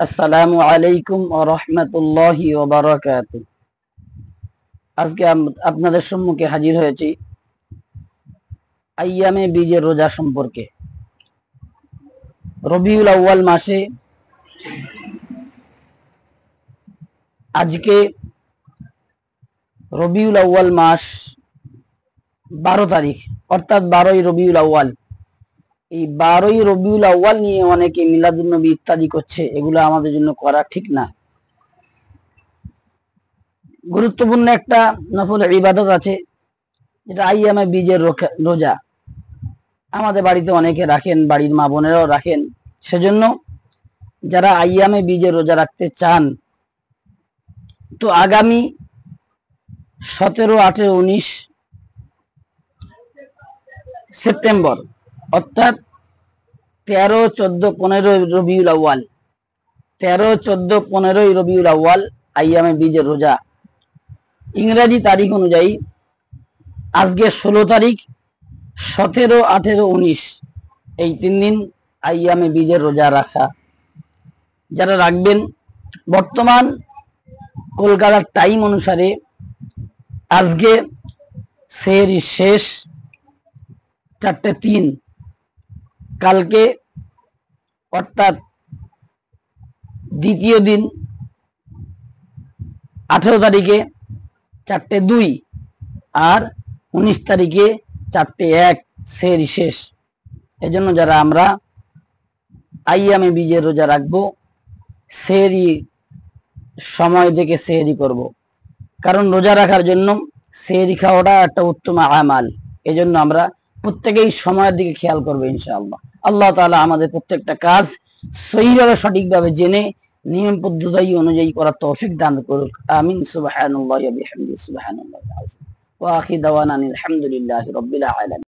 আসসালামু আলাইকুম ওয়া রাহমাতুল্লাহি ওয়া বারাকাতুহু। আজকে আপনাদের সম্মুখে হাজির হয়েছি আইয়ামে বীজের রোজা সম্পর্কে। রবিউল আউয়াল মাসে আজকে রবিউল আউয়াল মাস 12 তারিখ, অর্থাৎ 12ই রবিউল আউয়াল। এই 12ই রবিউল আউয়াল নিয়ে অনেকে মিলাদুন নবী ইত্যাদি করছে, এগুলো আমাদের জন্য করা ঠিক না। গুরুত্বপূর্ণ একটা নফল ইবাদত আছে যেটা আইয়ামে বীজের রোজা। আমাদের বাড়িতে অনেকে রাখেন, বাড়ির মা বোনেরাও রাখেন। সেজন্য যারা আইয়ামে বীজের রোজা রাখতে চান, তো আগামী 17, 18, 19 সেপ্টেম্বর, অর্থাৎ 13, 14, 15 রবিউল আউয়াল, 13, 14, 15 রবিউল আউয়াল আইয়ামে বীজের রোজা। ইংরেজি তারিখ অনুযায়ী আজকে 16 তারিখ, 17, 18, 19 এই 3 দিন আইয়ামে বীজের রোজা রাখা। যারা রাখবেন, বর্তমান কলকাতার টাইম অনুসারে আজকে সেহরি শেষ 4:03, কালকে অর্থাৎ দ্বিতীয় দিন 18 তারিখে 4:02 আর 19 তারিখে 4:01 সেহরি শেষ। এজন্য যারা আমরা আইয়ামে বীজের রোজা রাখবো, সেহরি সময় থেকে সেহরি করব, কারণ রোজা রাখার জন্য সেহরি খাওয়াটা একটা উত্তম আমাল। এজন্য আমরা প্রত্যেকেই সময়ের দিকে খেয়াল করবো ইনশাআল্লাহ। আল্লাহ তাআলা আমাদের প্রত্যেকটা কাজ সহিভাবে সঠিকভাবে জেনে নিয়ম পদ্ধতি অনুযায়ী করার তৌফিক দান করুক। আমিন। সুবহানাল্লাহি ওয়া বিহামদিহি সুবহানাল্লাহিল আযীম। ওয়া আখিরু দাওয়ানা আলহামদুলিল্লাহি রাব্বিল আলামিন।